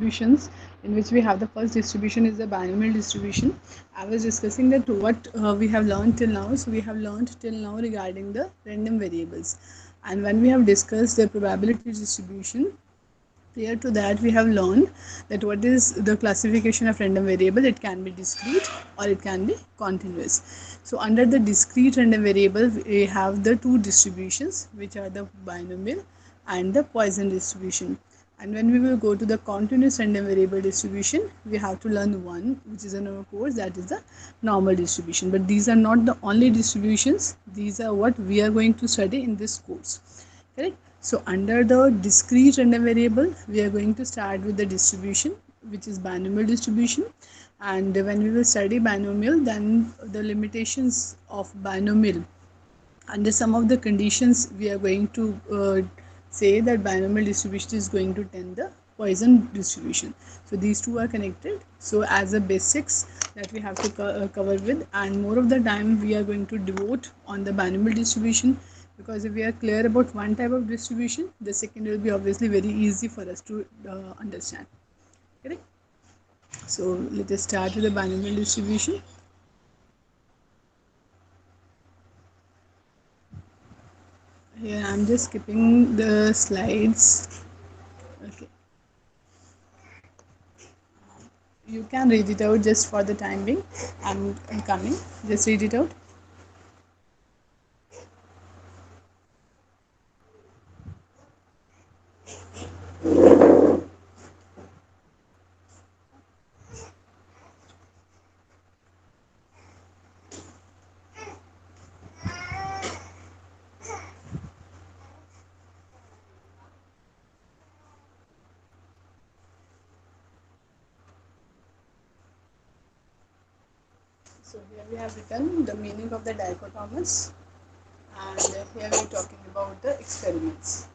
distributions, in which we have the first distribution is the binomial distribution. I was discussing that what we have learned till now. So we have learned till now regarding the random variables, and when we have discussed the probability distribution, prior to that we have learned that what is the classification of random variable. It can be discrete or it can be continuous. So under the discrete random variable we have the two distributions, which are the binomial and the Poisson distribution. And when we will go to the continuous random variable distribution, we have to learn one which is in our course, that is the normal distribution. But these are not the only distributions, these are what we are going to study in this course. Correct? So under the discrete random variable, we are going to start with the distribution, which is binomial distribution. And when we will study binomial, then the limitations of binomial, under some of the conditions we are going to say that binomial distribution is going to tend the Poisson distribution. So these two are connected. So as a basics that we have to cover with, and more of the time we are going to devote on the binomial distribution, because if we are clear about one type of distribution, the second will be obviously very easy for us to understand. Correct? So let us start with the binomial distribution. Here I'm just skipping the slides. Okay, you can read it out just for the time being. I'm coming. Just read it out. So here we have written the meaning of the dichotomous, and here we are talking about the experiments.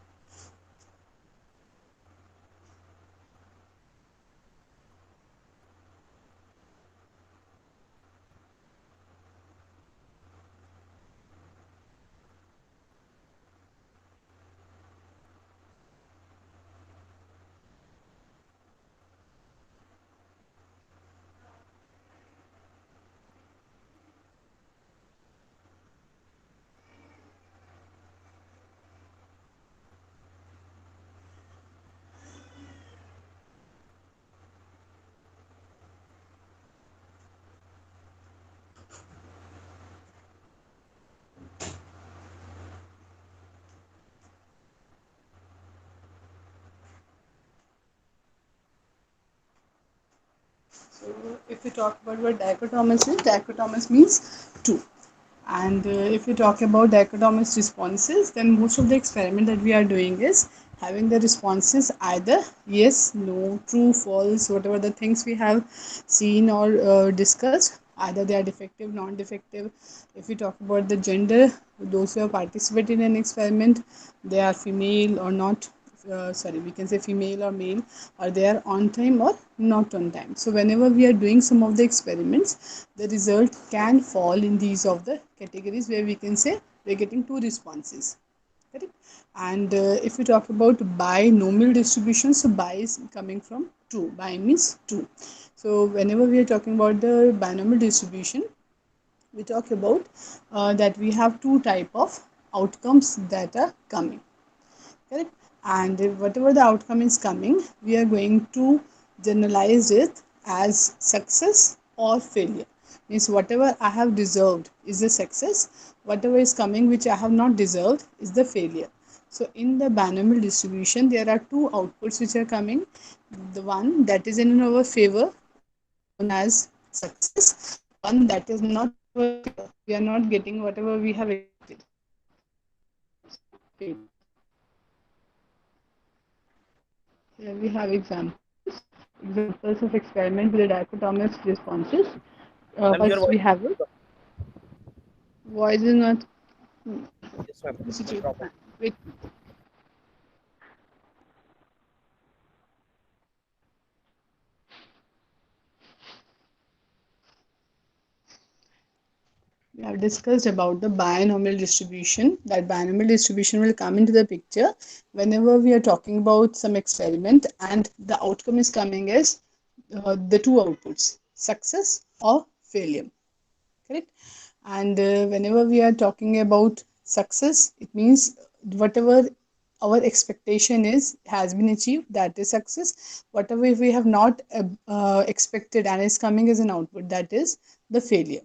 So if we talk about what dichotomous means two. And if we talk about dichotomous responses, then most of the experiment that we are doing is having the responses either yes, no, true, false, whatever the things we have seen or discussed, either they are defective, non-defective. If we talk about the gender, those who have participated in an experiment, they are female or not, sorry, we can say female or male, or they are on time or not on time. So whenever we are doing some of the experiments, the result can fall in these of the categories where we can say we're getting two responses. Correct? And if we talk about binomial distribution, so bi is coming from two. Bi means two. So whenever we are talking about the binomial distribution, we talk about that we have two type of outcomes that are coming. Correct? And whatever the outcome is coming, we are going to generalize it as success or failure. Means whatever I have deserved is the success, whatever is coming which I have not deserved is the failure. So in the binomial distribution, there are two outputs which are coming. The one that is in our favor is known as success. One that is not in our favor, we are not getting whatever we have expected. So failure. Here we have examples of experiment with the dichotomous responses. Ma'am, your First we voice have a voice is not is ma'am. No situation. problem. Wait. We have discussed about the binomial distribution. That binomial distribution will come into the picture whenever we are talking about some experiment and the outcome is coming as the two outputs, success or failure. Correct? And whenever we are talking about success, it means whatever our expectation is has been achieved, that is success. Whatever we have not expected and is coming as an output, that is the failure.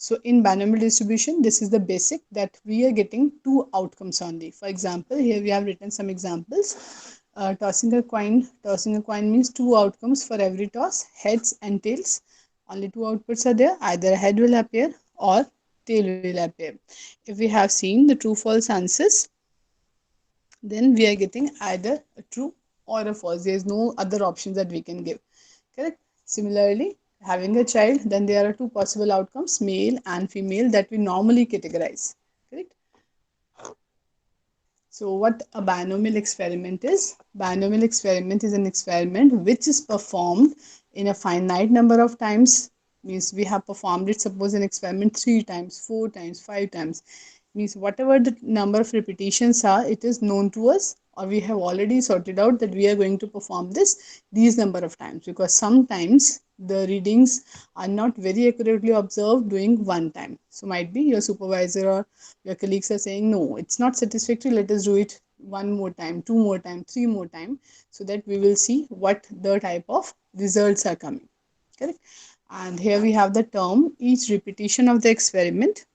So in binomial distribution, this is the basic, that we are getting two outcomes only. For example, here we have written some examples. Tossing a coin means two outcomes for every toss, heads and tails. Only two outputs are there, either a head will appear or tail will appear. If we have seen the true false answers, then we are getting either a true or a false. There is no other options that we can give. Correct? Similarly, having a child, then there are two possible outcomes, male and female, that we normally categorize. Correct? So what a binomial experiment is? Binomial experiment is an experiment which is performed in a finite number of times. Means we have performed it, suppose an experiment 3 times, 4 times, 5 times. Means whatever the number of repetitions are, it is known to us, or we have already sorted out that we are going to perform these number of times, because sometimes the readings are not very accurately observed doing one time. So might be your supervisor or your colleagues are saying, no, it's not satisfactory, let us do it one more time, two more time, three more time, so that we will see what the type of results are coming. Correct? And here we have the term, each repetition of the experiment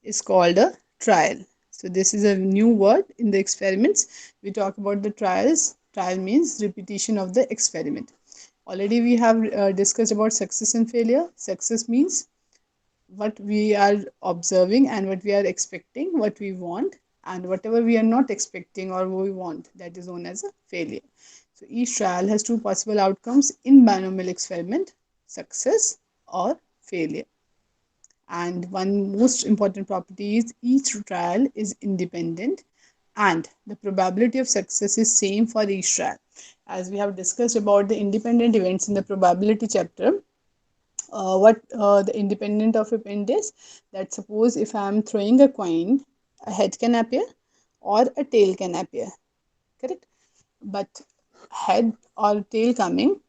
is called a trial. So this is a new word in the experiments. We talk about the trials. Trial means repetition of the experiment. Already we have discussed about success and failure. Success means what we are observing and what we are expecting, what we want, and whatever we are not expecting or we want, that is known as a failure. So each trial has two possible outcomes in binomial experiment, success or failure. And one most important property is each trial is independent and the probability of success is same for each trial. As we have discussed about the independent events in the probability chapter, what the independent of event is, that suppose if I am throwing a coin, a head can appear or a tail can appear. Correct? But head or tail coming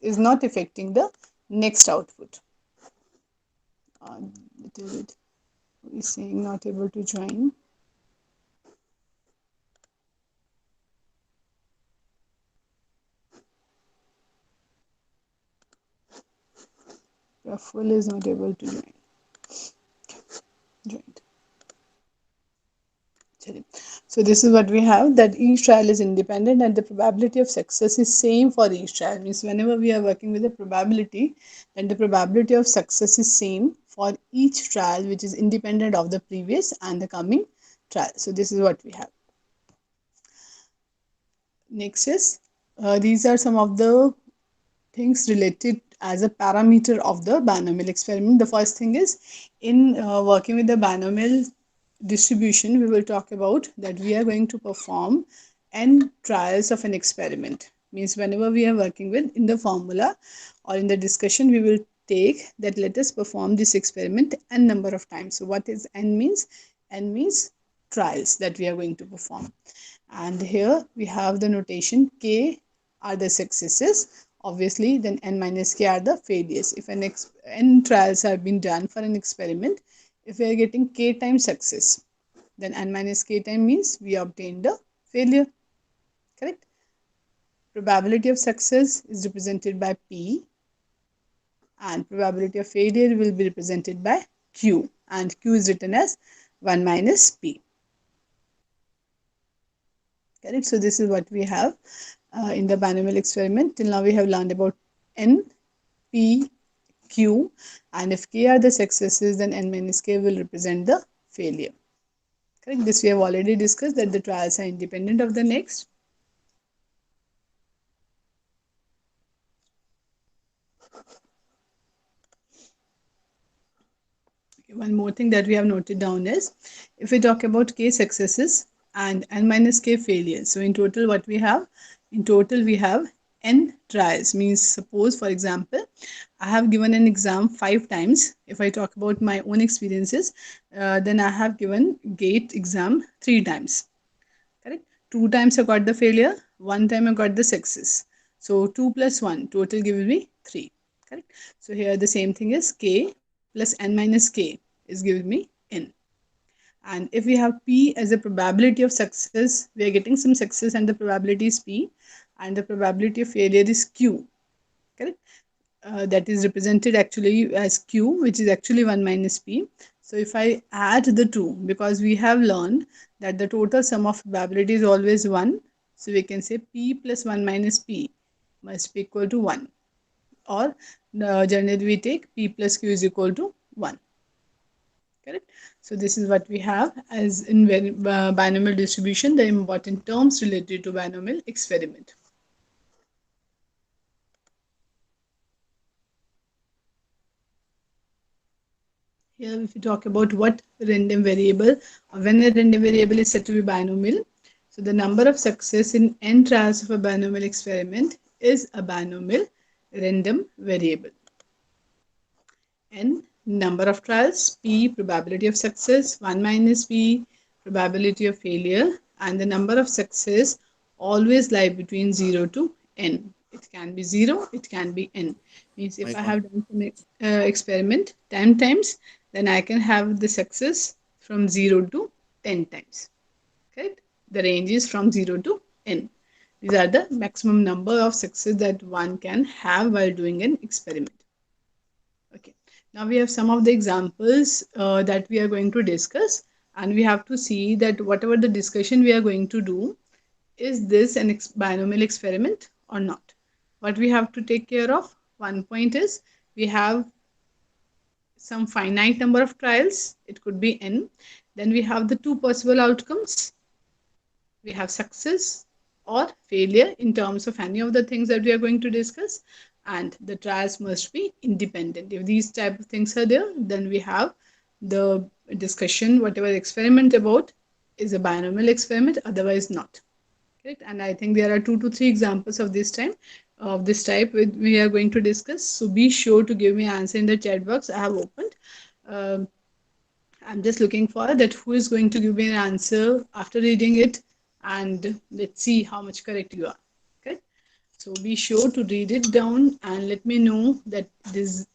is not affecting the next output. Little bit is saying not able to join. Raffle is not able to join. So this is what we have, that each trial is independent and the probability of success is same for each trial. Means whenever we are working with a probability, then the probability of success is same for each trial, which is independent of the previous and the coming trial. So this is what we have. Next is, these are some of the things related as a parameter of the binomial experiment. The first thing is, in working with the binomial distribution, we will talk about that we are going to perform n trials of an experiment. Means whenever we are working with, in the formula or in the discussion, we will take that let us perform this experiment n number of times. So what is n means? N means trials that we are going to perform. And here we have the notation k are the successes, obviously, then n minus k are the failures. If n trials have been done for an experiment, if we are getting k times success, then n minus k time means we obtained the failure. Correct? Probability of success is represented by p and probability of failure will be represented by q, and q is written as 1 minus p. Correct? So this is what we have in the binomial experiment. Till now we have learned about n, p, q, and if k are the successes, then n minus k will represent the failure. Correct? This we have already discussed, that the trials are independent of the next. One more thing that we have noted down is, if we talk about k successes and n minus k failures, so in total what we have? In total we have n trials. Means suppose for example I have given an exam 5 times. If I talk about my own experiences, then I have given GATE exam 3 times. Correct? 2 times I got the failure, 1 time I got the success. So 2 plus 1 total gives me 3. Correct? So here the same thing is k plus n minus k is giving me n. And if we have p as a probability of success, we are getting some success and the probability is p, and the probability of failure is q. Correct? That is represented actually as q, which is actually 1 minus p. So if I add the two, because we have learned that the total sum of probability is always 1, so we can say p plus 1 minus p must be equal to 1, or generally we take p plus q is equal to 1. Correct? So this is what we have as in binomial distribution, the important terms related to binomial experiment. Here, if we talk about what random variable, or when a random variable is said to be binomial, so the number of success in n trials of a binomial experiment is a binomial random variable. N number of trials, p probability of success, 1 minus p probability of failure, and the number of success always lie between 0 to n. It can be 0, it can be n. Means if I Mic on. have done some experiment 10 times, then I can have the success from 0 to 10 times. Correct? The range is from 0 to n. These are the maximum number of success that one can have while doing an experiment. Okay. Now we have some of the examples that we are going to discuss, and we have to see that whatever the discussion we are going to do, is this an binomial experiment or not? What we have to take care of, one point is we have some finite number of trials, it could be n. Then we have the two possible outcomes. We have success or failure in terms of any of the things that we are going to discuss, and the trials must be independent. If these type of things are there, then we have the discussion, whatever experiment about is a binomial experiment, otherwise not. Correct? And I think there are 2 to 3 examples of this type we are going to discuss. So be sure to give me answer in the chat box. I have opened. Um, I'm just looking for that who is going to give me an answer after reading it, and let's see how much correct you are. Okay. So be sure to read it down and let me know that this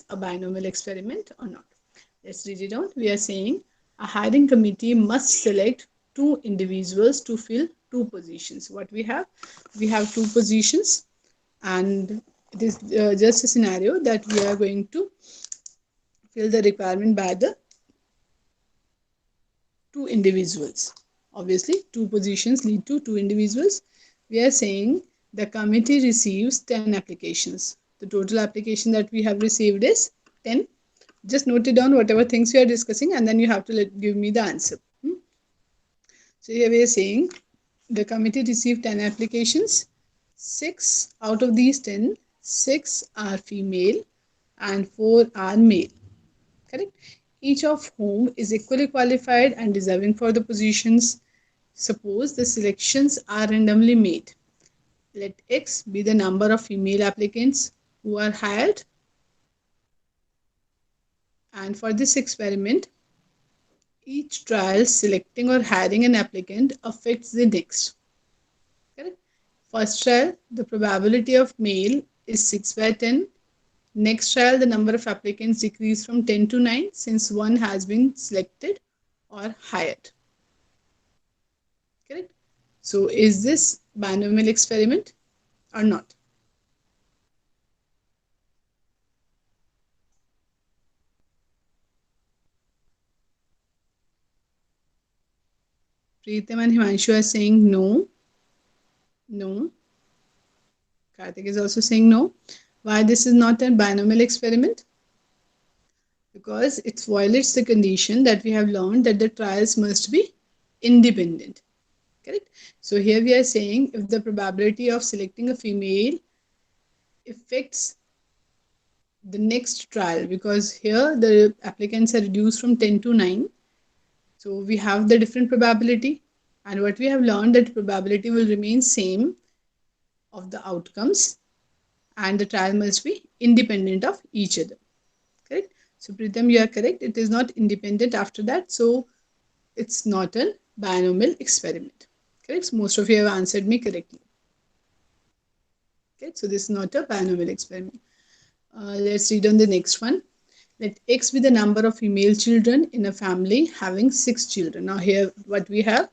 a binomial experiment or not. Let's read it down. We are saying a hiring committee must select 2 individuals to fill 2 positions. What we have? We have 2 positions, and it is just a scenario that we are going to fill the requirement by the 2 individuals. Obviously, 2 positions lead to 2 individuals. We are saying the committee receives 10 applications. The total application that we have received is 10. Just note it down, whatever things we are discussing, and then you have to give me the answer. So here we are saying the committee received 10 applications. 6 out of these 10, 6 are female and 4 are male. Correct? Each of whom is equally qualified and deserving for the positions. Suppose the selections are randomly made. Let X be the number of female applicants who are hired. And for this experiment, each trial selecting or hiring an applicant affects the next. Correct? First trial, the probability of male is 6 by 10. Next trial, the number of applicants decreased from 10 to 9 since one has been selected or hired. Correct? So is this binomial experiment or not? Preetam and Himanshu are saying no. No. Karthik is also saying no. Why this is not a binomial experiment? Because it violates the condition that we have learned that the trials must be independent. Correct? So here we are saying if the probability of selecting a female affects the next trial, because here the applicants are reduced from 10 to 9, so we have the different probability, and what we have learned that probability will remain same of the outcomes, and the trial must be independent of each other. Correct? So, Pritham, you are correct. It is not independent after that. So, it's not a binomial experiment. Correct? So most of you have answered me correctly. Okay, so this is not a binomial experiment. Let's read on the next one. Let X be the number of female children in a family having six children. Now here what we have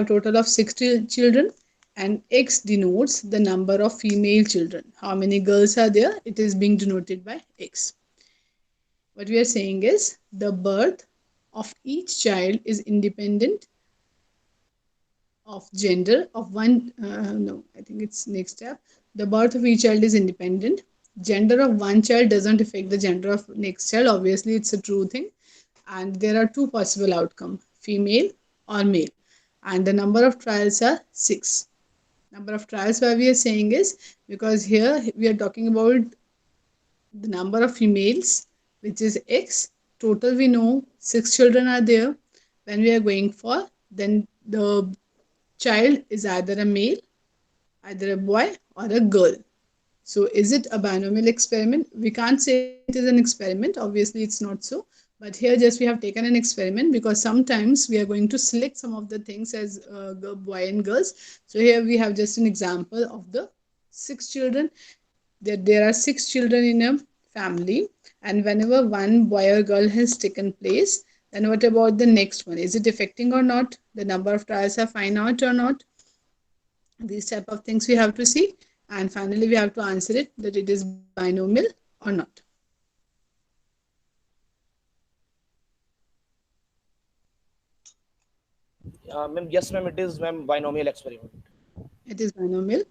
total of six children, and X denotes the number of female children. How many girls are there? It is being denoted by X. What we are saying is the birth of each child is independent of gender of one, no, I think it's next step. The birth of each child is independent. Gender of one child doesn't affect the gender of next child. Obviously, it's a true thing. And there are two possible outcome, female or male. And the number of trials are six. Number of trials why we are saying is because here we are talking about the number of females, which is X. Total we know six children are there. When we are going for, then the child is either a male, either a boy, or a girl. So, is it a binomial experiment? We can't say it is an experiment. Obviously, it's not so. But here, just we have taken an experiment because sometimes we are going to select some of the things as boy and girls. So, here we have just an example of the six children. That there are six children in a family, and whenever one boy or girl has taken place, then what about the next one? Is it affecting or not? The number of trials are finite or not? These type of things we have to see, and finally we have to answer it that it is binomial or not. Ma'am, yes, ma'am, it is, ma'am, binomial experiment. It is binomial,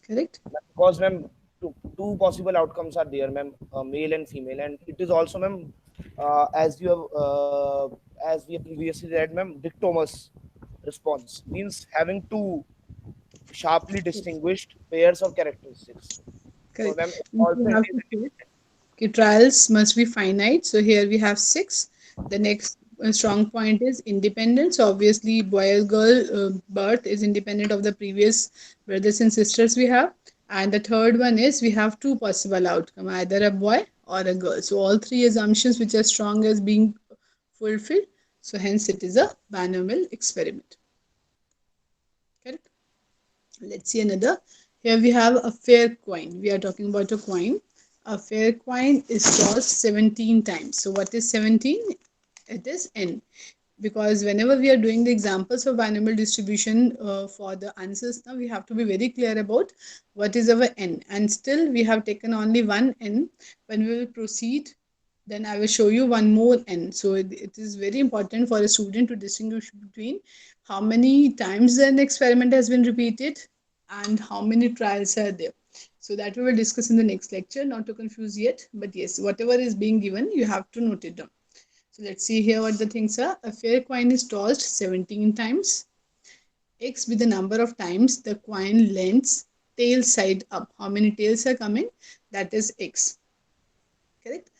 correct? Because, ma'am, two possible outcomes are there, ma'am, male and female, and it is also, ma'am, as we have previously read, ma'am, dichotomous response means having two sharply distinguished pairs of characteristics. So, Correct. ma'am, Means also we it have is to check. Okay, trials must be finite. So here we have six. The next strong point is independence. So obviously, boy or girl birth is independent of the previous brothers and sisters we have. And the third one is we have two possible outcome, either a boy or a girl. So all three assumptions which are strong as being fulfilled. So hence it is a binomial experiment. Correct. Let's see another. Here we have a fair coin. We are talking about a coin. A fair coin is tossed 17 times. So what is 17? It is n. Because whenever we are doing the examples of binomial distribution for the answers, now we have to be very clear about what is our n. And still we have taken only one n. When we will proceed, then I will show you one more n. So it is very important for a student to distinguish between how many times an experiment has been repeated and how many trials are there. So that we will discuss in the next lecture, not to confuse yet, but yes, whatever is being given, you have to note it down. So let's see here what the things are. A fair coin is tossed 17 times. X with the number of times the coin lands tail side up. How many tails are coming? That is X. Correct?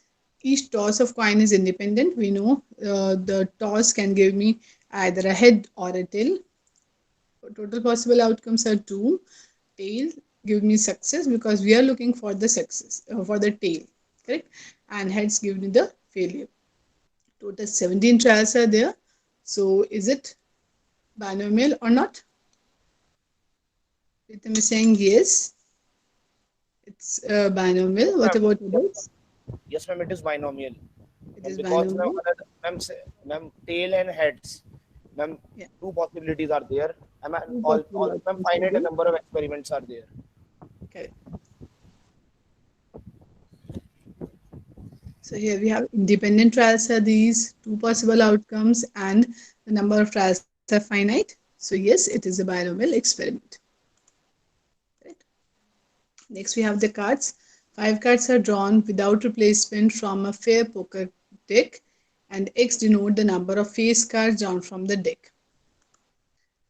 Each toss of coin is independent. We know the toss can give me either a head or a tail. Total possible outcomes are two. Tail give me success because we are looking for the success for the tail, correct? And heads give me the failure. Total 17 trials are there. So is it binomial or not? Pritam is saying yes, it's yes, binomial. What ma'am. about Yes, others? yes, ma'am, it is binomial. It Ma'am, is because, ma'am, binomial. ma'am, tail and heads, ma'am, Yeah, two possibilities are there. And ma'am, two possible also, ma'am, outcomes are finite there. number of experiments are there. Correct. So here we have independent trials are these, two possible outcomes, and the number of trials are finite. So yes, it is a binomial experiment. Right. Next we have the cards. Five cards are drawn without replacement from a fair poker deck, and X denote the number of face cards drawn from the deck.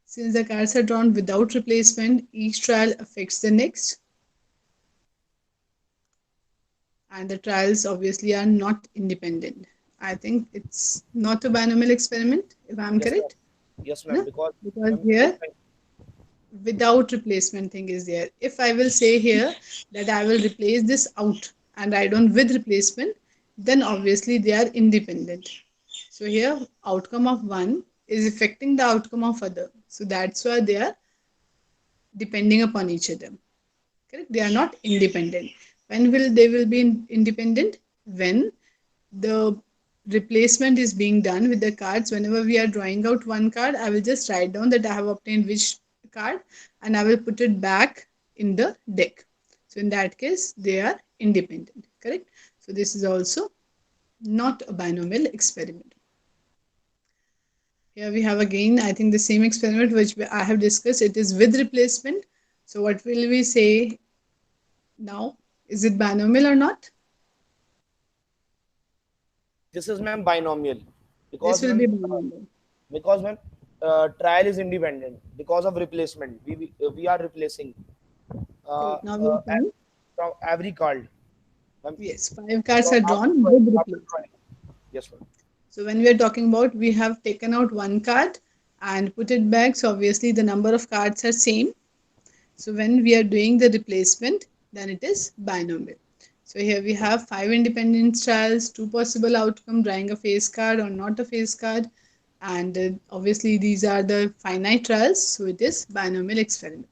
Since the cards are drawn without replacement, each trial affects the next, and the trials obviously are not independent. I think it's not a binomial experiment, if I'm Yes, ma'am. correct. Yes, ma'am. No? Because, Because ma'am, here without replacement thing is there. If I will say here that I will replace this out and write down with replacement, then obviously they are independent. So here outcome of one is affecting the outcome of other. So that's why they are depending upon each other. Correct? They are not independent. When will they will be independent? When the replacement is being done with the cards. Whenever we are drawing out one card, I will just write down that I have obtained which card and I will put it back in the deck. So in that case, they are independent. Correct? So this is also not a binomial experiment. Here we have again, I think the same experiment which I have discussed. It is with replacement. So what will we say now? Is it binomial or not? This is, ma'am, binomial This because, will ma'am, be binomial. because, ma'am, trial is independent because of replacement. We are replacing uh, Correct. Now we are at, saying from every card. Ma'am, yes, five cards so are after drawn drawing, with after replacement. drawing. Yes, ma'am. So when we are talking about we have taken out one card and put it back, so obviously the number of cards are same. So when we are doing the replacement, then it is binomial. So here we have five independent trials, two possible outcome, drawing a face card or not a face card. And obviously these are the finite trials, so it is binomial experiment.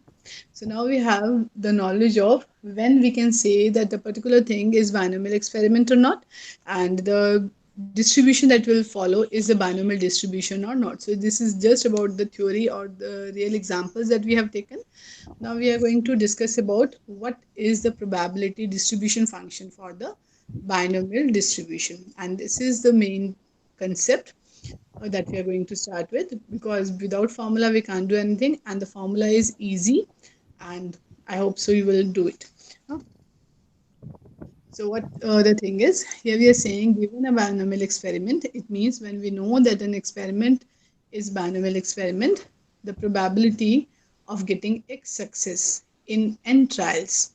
So now we have the knowledge of when we can say that the particular thing is binomial experiment or not, and the distribution that will follow is the binomial distribution or not. So this is just about the theory or the real examples that we have taken. Now we are going to discuss about what is the probability distribution function for the binomial distribution, and this is the main concept that we are going to start with, because without formula we can't do anything, and the formula is easy, and I hope so you will do it. Uh, So what the thing is, here we are saying given a binomial experiment, it means when we know that an experiment is binomial experiment, the probability of getting X success in n trials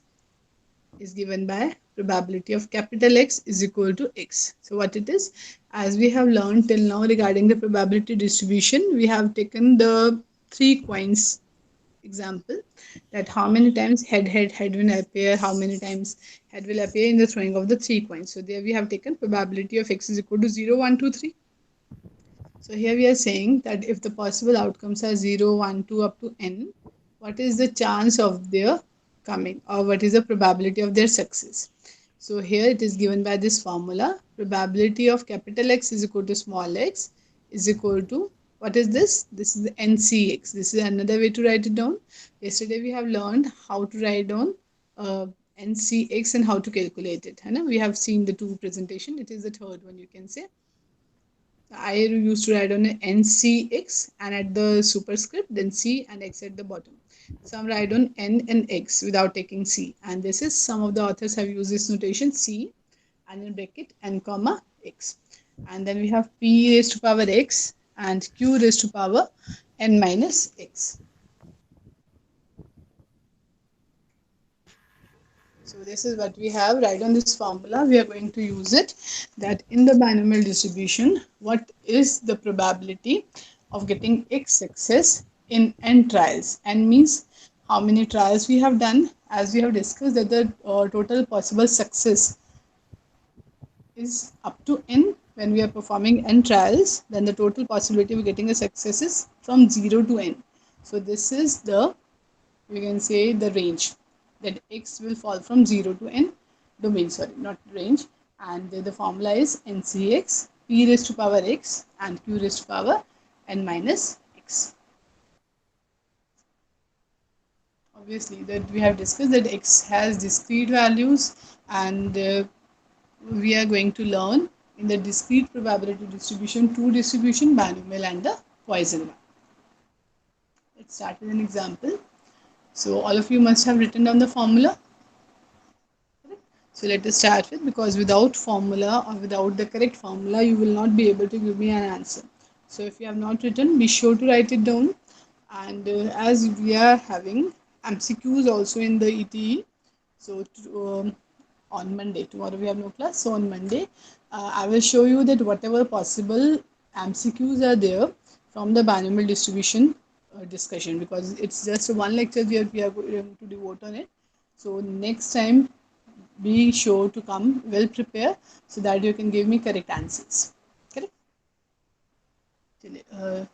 is given by probability of capital X is equal to X. So what it is, as we have learned till now regarding the probability distribution, we have taken the three coins example, that how many times head will appear, how many times head will appear in the throwing of the three coins. So there we have taken probability of X is equal to 0, 1, 2, 3. So here we are saying that if the possible outcomes are 0, 1, 2 up to n, what is the chance of their coming, or what is the probability of their success? So here it is given by this formula. Probability of capital X is equal to small x is equal to, what is this? This is the NCX. This is another way to write it down. Yesterday we have learned how to write down NCX and how to calculate it. We have seen the two presentation. It is the third one, you can say. I used to write on NCX and at the superscript, then C and X at the bottom. Some write on N and X without taking C. And this is, some of the authors have used this notation, C and in bracket N comma X. And then we have P raised to power X and Q raised to power N minus X. So this is what we have. Right on this formula, we are going to use it, that in the binomial distribution, what is the probability of getting X success in n trials? N means how many trials we have done. As we have discussed that the total possible success is up to n. When we are performing n trials, then the total possibility of getting a success is from 0 to n. So this is the, we can say, the range that X will fall from 0 to n domain, sorry, not range. And the formula is NCX, P raised to power X and Q raised to power N minus X. Obviously that we have discussed that X has discrete values, and we are going to learn in the discrete probability distribution two distribution, binomial and the Poisson one. Let's start with an example. So all of you must have written down the formula. So let us start with, because without formula or without the correct formula, you will not be able to give me an answer. So if you have not written, be sure to write it down. And as we are having MCQs also in the ETE, so on Monday, tomorrow we have no class. So on Monday, I will show you that whatever possible MCQs are there from the binomial distribution discussion, because it's just one lecture we are going to devote on it. So next time, be sure to come well prepared so that you can give me correct answers. Correct? Uh,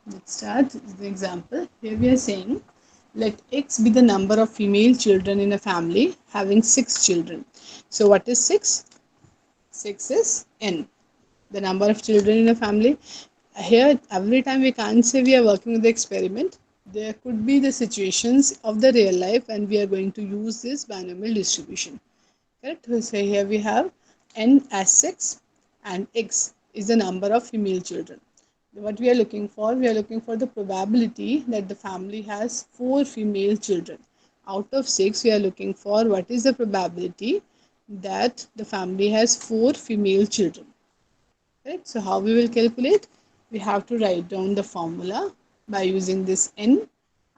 let's start the example. Here we are saying, let X be the number of female children in a family having six children. So what is six? Six is n, the number of children in a family. Here, every time we can't say we are working with the experiment, there could be the situations of the real life, and we are going to use this binomial distribution. Correct? So here we have n as 6 and x is the number of female children. What we are looking for? We are looking for the probability that the family has 4 female children. Out of 6, we are looking for what is the probability that the family has 4 female children. Right? So how we will calculate? We have to write down the formula by using this n.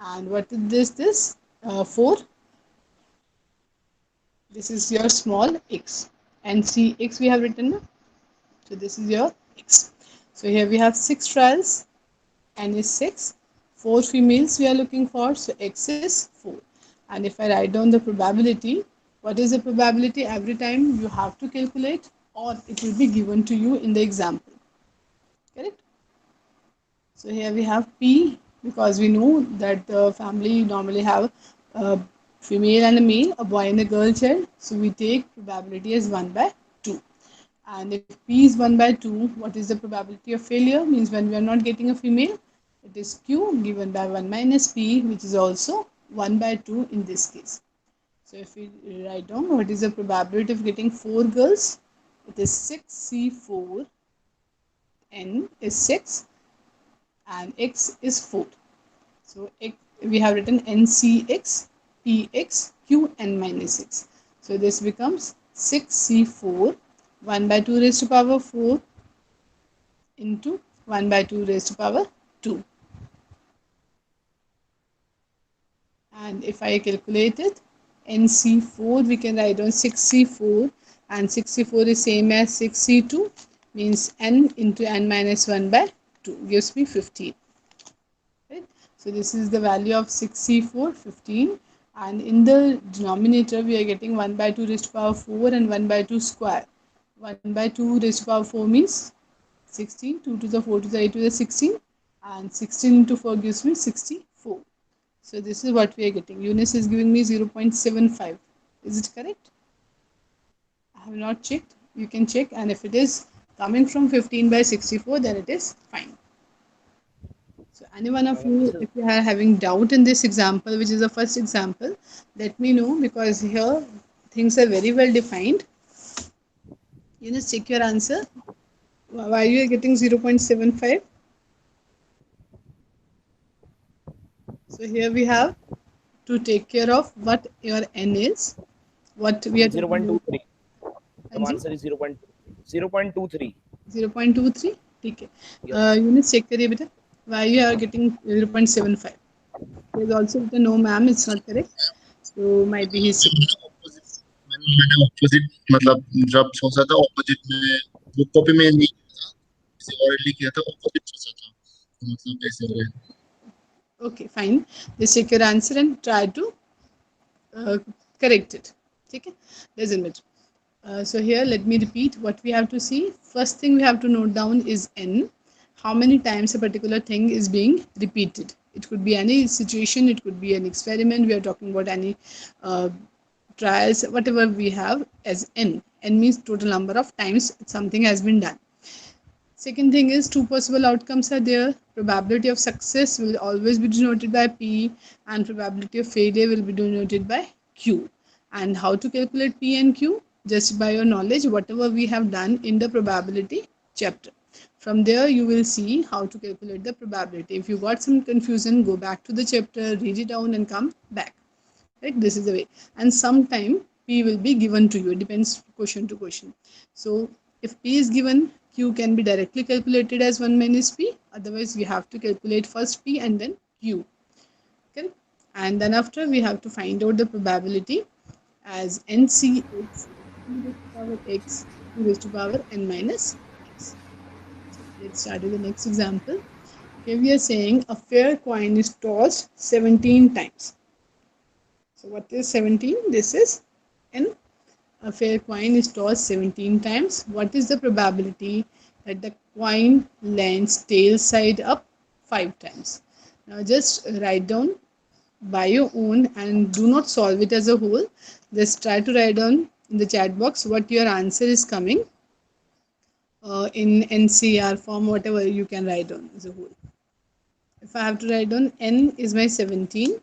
And what is this? 4. This is your small x. And c x we have written now. So this is your x. So here we have 6 trials. N is 6. 4 females we are looking for. So x is 4. And if I write down the probability, what is the probability? Every time you have to calculate, or it will be given to you in the example. Correct? So here we have P, because we know that the family normally have a female and a male, a boy and a girl child. So we take probability as 1 by 2. And if P is 1 by 2, what is the probability of failure? Means when we are not getting a female, it is Q given by 1 minus P, which is also 1 by 2 in this case. So if we write down what is the probability of getting 4 girls, it is 6C4, N is 6, and X is 4. So we have written NCX, PX, QN minus 6. So this becomes 6C4, 1 by 2 raised to power 4 into 1 by 2 raised to power 2. And if I calculate it, NC4, we can write on 6C4, and 6C4 is same as 6C2, means N into N minus 1 by 2 gives me 15. Right? So this is the value of 6C4, 15. And in the denominator, we are getting 1 by 2 raised to power 4 and 1 by 2 square. 1 by 2 raised to power 4 means 16, 2 to the 4 to the 8 to the 16, and 16 into 4 gives me 64. So this is what we are getting. Eunice is giving me 0.75. Is it correct? I have not checked. You can check, and if it is coming from 15 by 64, then it is fine. So any one of This you, is if you are having doubt in this example, which is the first example, let me know, because here things are very well defined. Eunice, check your answer. Why you are getting 0.75? So here we have to take care of what your n is, what we are talking about. 0.23. The Anji, answer is 0.23. 0.23. 0.23. ठीक है. Yes. Eunice, check करिए बेटा. Why you are getting 0.75? There is also written no ma'am, it's not correct. So might be he's checking. Opposite मैंने opposite मतलब जब सोचा था opposite में वो कॉपी में नहीं था किसी और ने किया था ऑपोजिट सोचा था तो मतलब ऐसे हो गया Okay, fine. Just check your answer and try to uh, correct it. Okay, doesn't matter. So here, let me repeat what we have to see. First thing we have to note down is n. How many times a particular thing is being repeated. It could be any situation, it could be an experiment. We are talking about any uh, trials, whatever we have as n. N means total number of times something has been done. Second thing is two possible outcomes are there. Probability of success will always be denoted by P, and probability of failure will be denoted by Q. And how to calculate P and Q? Just by your knowledge, whatever we have done in the probability chapter. From there, you will see how to calculate the probability. If you got some confusion, go back to the chapter, read it down, and come back. Right? This is the way. And sometime P will be given to you. It depends question to question. So if P is given, Q can be directly calculated as 1 minus P. Otherwise, we have to calculate first P and then Q. Okay? And then after, we have to find out the probability as NCX e raised to power x e raised to power n minus x. So let's start with the next example. Okay, we are saying a fair coin is tossed 17 times. So what is 17? This is n. A fair coin is tossed 17 times. What is the probability that the coin lands tail side up 5 times? Now just write down by your own and do not solve it as a whole. Just try to write down in the chat box what your answer is coming in NCR form, whatever you can write down as a whole. If I have to write down n is my 17,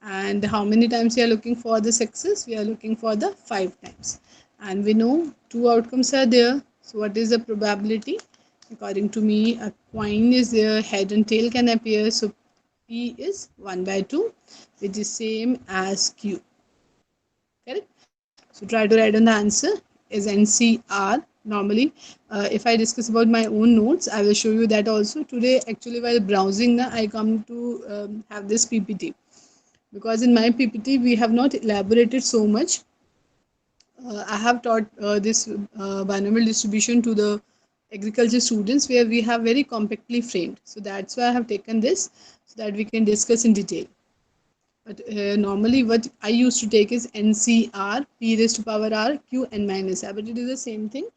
and how many times we are looking for the success? We are looking for the 5 times. And we know two outcomes are there. So what is the probability? According to me, a coin is there, head and tail can appear. So P is 1 by 2, which is same as Q. Correct? So try to write down the answer is NCR. Normally, if I discuss about my own notes, I will show you that also. Today, actually, while browsing, I come to have this PPT, because in my PPT we have not elaborated so much. I have taught this binomial distribution to the agriculture students where we have very compactly framed. So that's why I have taken this so that we can discuss in detail. But normally what I used to take is NCR, P raised to power R, Q, N minus R. But it is the same thing.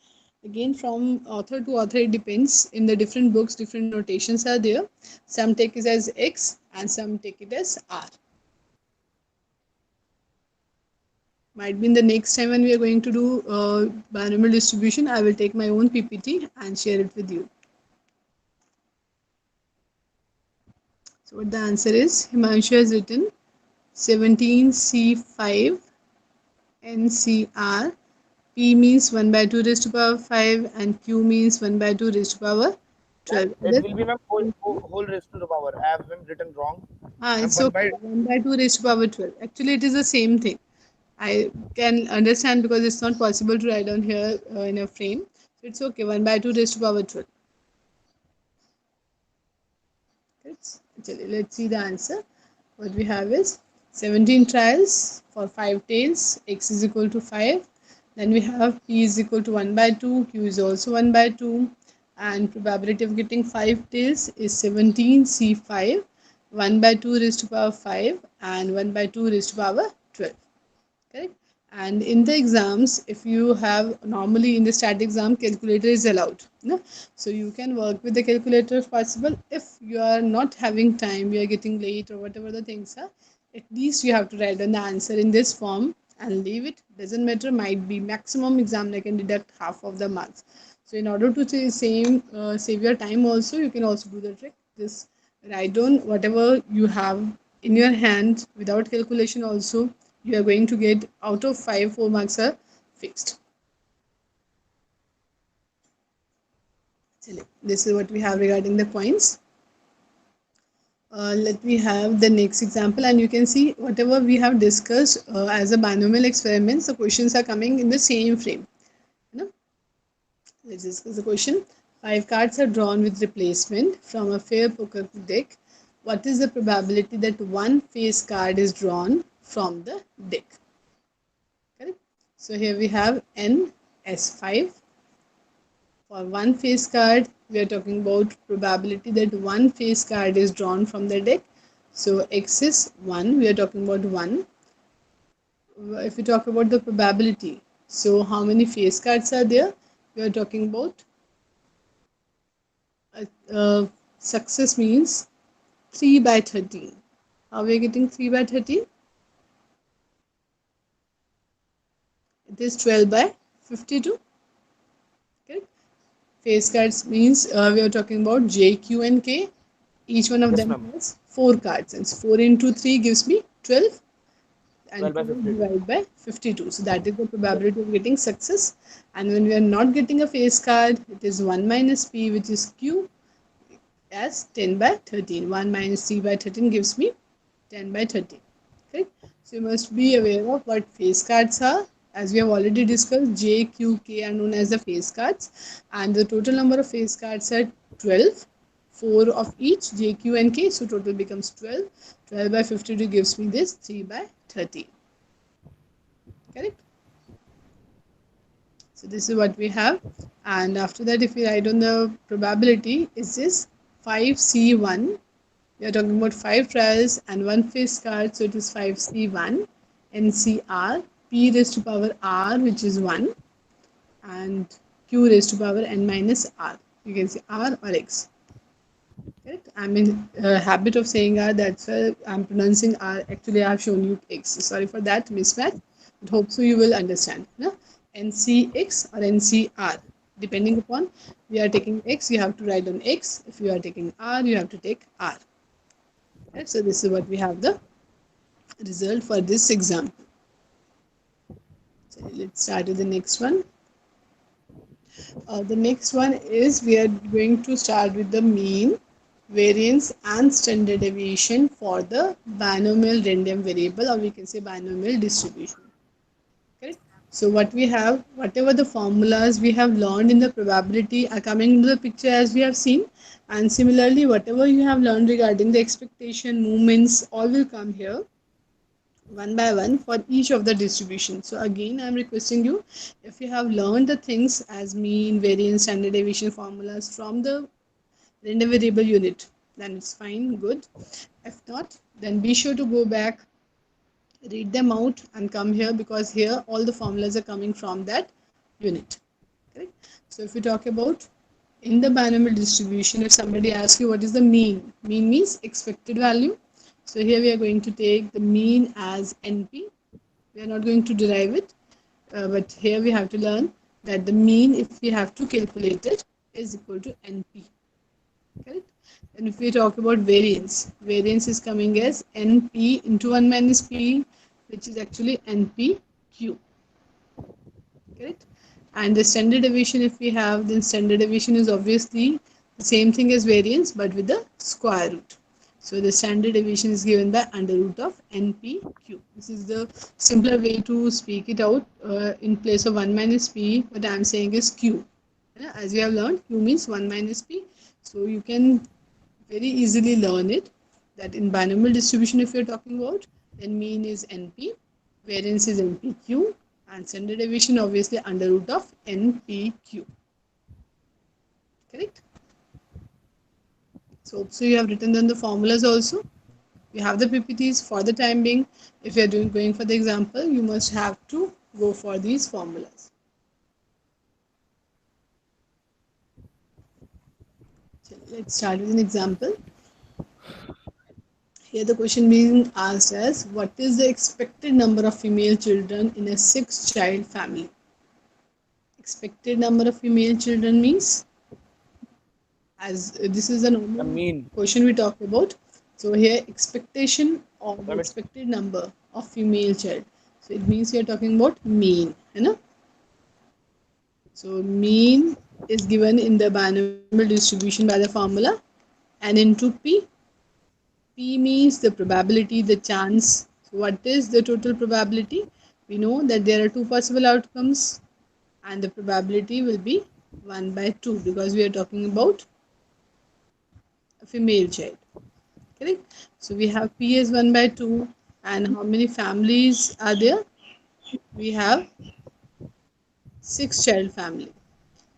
Again, from author to author, it depends. In the different books, different notations are there. Some take it as X and some take it as R. Might be in the next time when we are going to do binomial distribution, I will take my own PPT and share it with you. So what the answer is, Himanshu has written 17C5 NCR. P means 1 by 2 raised to power 5 and Q means 1 by 2 raised to power That 12. it will be my whole raised to the power. I have been written wrong. I'm It's one okay. by 1 by 2 raised to power 12. Actually, it is the same thing. I can understand because it's not possible to write down here in a frame. So it's okay. 1 by 2 raised to power 12. Let's see the answer. What we have is 17 trials for 5 tails, x is equal to 5. Then we have p is equal to 1 by 2, q is also 1 by 2. And probability of getting 5 tails is 17 c5, 1 by 2 raised to power 5 and 1 by 2 raised to power 12. Correct? And in the exams, if you have, normally in the stat exam, calculator is allowed, no? So you can work with the calculator if possible. If you are not having time, you are getting late or whatever the things are, at least you have to write down the answer in this form and leave it. Doesn't matter, might be maximum exam, I can deduct half of the marks. So in order to save your time also, you can also do the trick. Just write down whatever you have in your hand without calculation also. You are going to get out of 5, 4 marks are fixed. This is what we have regarding the coins. Let me have the next example, and you can see whatever we have discussed as a binomial experiment, the questions are coming in the same frame. You know? Let's discuss the question. 5 cards are drawn with replacement from a fair poker deck. What is the probability that one face card is drawn from the deck? Correct? So here we have N S5. For one face card, we are talking about probability that one face card is drawn from the deck. So X is 1, we are talking about 1. If we talk about the probability, so how many face cards are there? We are talking about success means 3 by 13. How we are getting 3 by 13? It is 12 by 52. Okay. Face cards means we are talking about J, Q, and K. Each one of yes, them ma'am. has 4 cards, and 4 into 3 gives me 12, 12 and by 12 52. divided by 52. So that is the Yes. probability of getting success. And when we are not getting a face card, it is 1 minus P, which is Q, as 10 by 13. 1 minus 3 by 13 gives me 10 by 13. Okay? So you must be aware of what face cards are. As we have already discussed, J, Q, K are known as the face cards, and the total number of face cards are 12. 4 of each, J, Q, and K. So total becomes 12. 12 by 52 gives me this 3 by 13. Correct? So this is what we have. And after that, if we write on the probability, is this 5C1. We are talking about 5 trials and 1 face card, so it is 5C1 NCR P raised to power R, which is 1, and Q raised to power N minus R. You can say R or X. Correct? I'm in habit of saying R, that's why I'm pronouncing R. Actually, I have shown you X. Sorry for that mismatch, but hope so you will understand. No? NCX or NCR. Depending upon we are taking X, you have to write on X. If you are taking R, you have to take R. Right? So this is what we have the result for this example. So let's start with the next one. The next one is we are going to start with the mean, variance and standard deviation for the binomial random variable, or we can say binomial distribution. Correct? So what we have, whatever the formulas we have learned in the probability are coming into the picture as we have seen, and similarly whatever you have learned regarding the expectation, movements, all will come here one by one for each of the distribution. So again, I'm requesting you, if you have learned the things as mean, variance, standard deviation formulas from the random variable unit, then it's fine, good. If not, then be sure to go back, read them out and come here, because here all the formulas are coming from that unit. Correct? So if we talk about in the binomial distribution, if somebody asks you what is the mean, mean means expected value. So here we are going to take the mean as NP. We are not going to derive it, but here we have to learn that the mean, if we have to calculate it, is equal to NP. Correct? And if we talk about variance, variance is coming as NP into 1 minus P, which is actually NPQ. Correct? And the standard deviation, if we have, then standard deviation is obviously the same thing as variance, but with the square root. So the standard deviation is given by under root of NPQ. This is the simpler way to speak it out. In place of 1 minus P, what I am saying is Q. As we have learned, Q means 1 minus P. So you can very easily learn it, that in binomial distribution, if you're talking about, then mean is NP, variance is NPQ, and standard deviation obviously under root of NPQ. Correct? So you have written down the formulas also. You have the PPTs for the time being. If you are going for the example, you must have to go for these formulas. So let's start with an example. Here the question being asked as, what is the expected number of female children in a 6-child family? Expected number of female children means, as this is a The normal mean. question we talk about. So here expectation of the Ma'am, expected number of female child. So it means we are talking about mean, you know. So mean is given in the binomial distribution by the formula n into p. P means the probability, the chance. So what is the total probability? We know that there are two possible outcomes, and the probability will be 1 by 2, because we are talking about a female child. Correct? So we have P as 1 by 2, and how many families are there? We have 6-child family.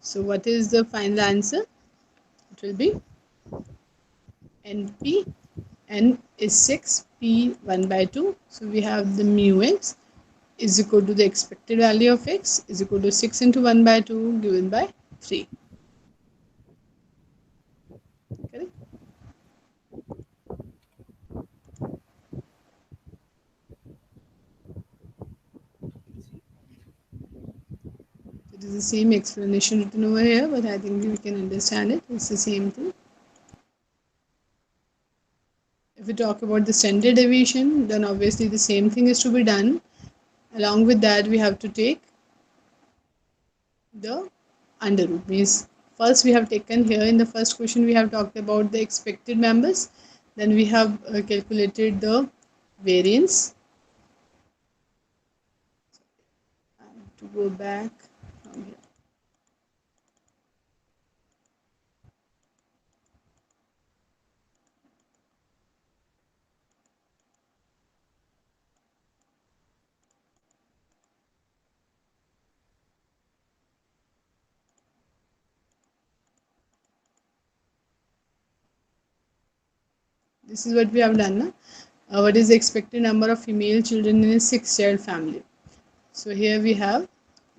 So what is the final answer? It will be NP. N is 6, P 1 by 2. So we have the mu x is equal to the expected value of x is equal to 6 into 1 by 2 given by 3. Correct? It is the same explanation written over here, but I think we can understand it. It's the same thing. If we talk about the standard deviation, then obviously the same thing is to be done. Along with that, we have to take the under root. Means first we have taken here in the first question, we have talked about the expected members. Then we have calculated the variance. I have to go back from here. this is what we have done. Na? What is the expected number of female children in a six-child family? So here we have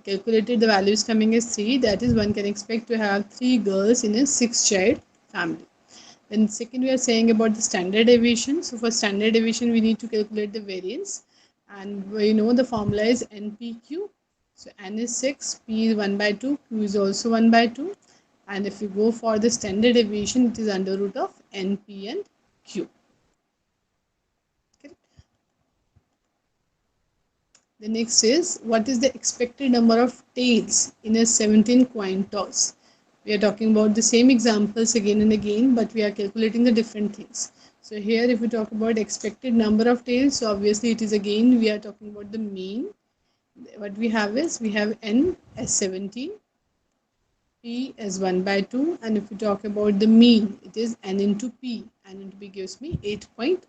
calculated the values coming as 3. That is, one can expect to have 3 girls in a six-child family. Then second, we are saying about the standard deviation. So for standard deviation, we need to calculate the variance, and we know the formula is NPQ. So N is 6, P is 1 by 2, Q is also 1 by 2, and if you go for the standard deviation, it is under root of NP and Q. Correct? The next is, what is the expected number of tails in a 17 coin toss? We are talking about the same examples again and again, but we are calculating the different things. So here, if we talk about expected number of tails, so obviously it is again, we are talking about the mean. What we have is, we have N as 17, P as 1 by 2, and if we talk about the mean, it is N into P. N into P gives me 8.5.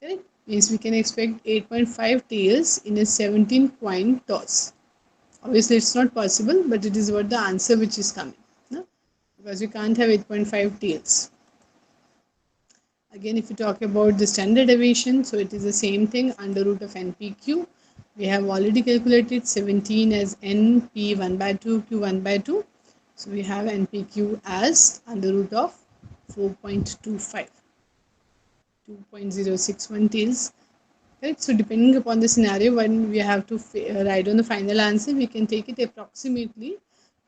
Correct? Means we can expect 8.5 tails in a 17 coin toss. Obviously, it's not possible, but it is what the answer which is coming. No? Because you can't have 8.5 tails. Again, if you talk about the standard deviation, so it is the same thing under root of NPQ. We have already calculated 17 as NP 1 by 2, Q 1 by 2. So we have NPQ as under root of 4.25, 2.061 tails. Right? So depending upon the scenario, when we have to write on the final answer, we can take it approximately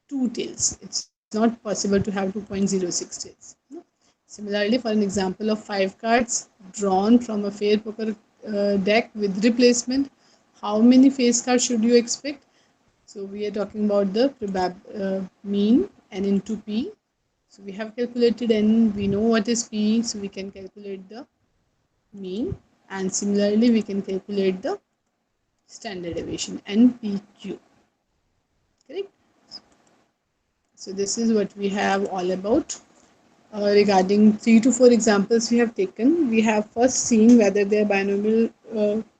2 tails. It's not possible to have 2.06 tails. No? Similarly, for an example of 5 cards drawn from a fair poker deck with replacement, how many face cards should you expect? So we are talking about the mean N into P. So we have calculated N, we know what is P, so we can calculate the mean, and similarly we can calculate the standard deviation NPQ. Correct? So this is what we have all about. Regarding 3 to 4 examples we have taken, we have first seen whether they are binomial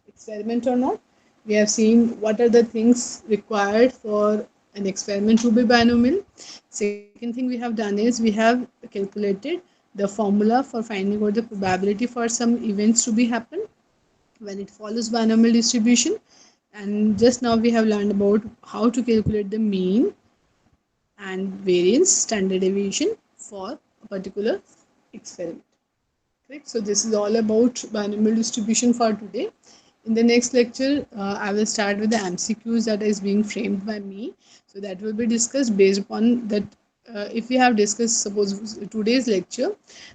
experiment or not. We have seen what are the things required for an experiment to be binomial. Second thing we have done is we have calculated the formula for finding out the probability for some events to be happen when it follows binomial distribution. And just now we have learned about how to calculate the mean and variance standard deviation for a particular experiment. Correct? So this is all about binomial distribution for today. In the next lecture, I will start with the MCQs that is being framed by me. So that will be discussed based upon that. If we have discussed, suppose today's lecture,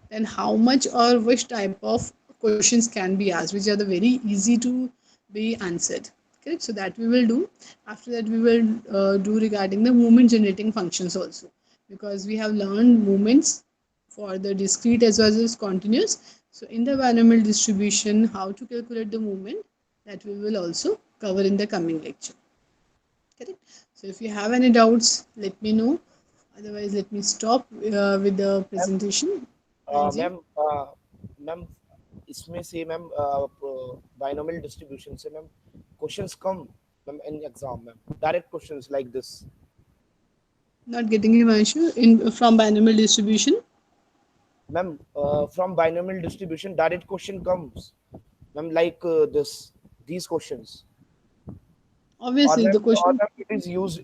then how much or which type of questions can be asked, which are the very easy to be answered. Correct? So that we will do. After that, we will do regarding the movement generating functions also, because we have learned movements for the discrete as well as continuous. So in the binomial distribution, how to calculate the movement, that we will also cover in the coming lecture. Correct? So if you have any doubts, let me know. Otherwise, let me stop with the ma'am presentation. Anji. Ma'am ma'am इसमें से ma'am binomial distribution से ma'am questions come ma'am in exam ma'am direct questions like this Not getting Himanshu in from binomial distribution. Ma'am from binomial distribution direct question comes ma'am like this these questions or Obviously, the ma'am question it is used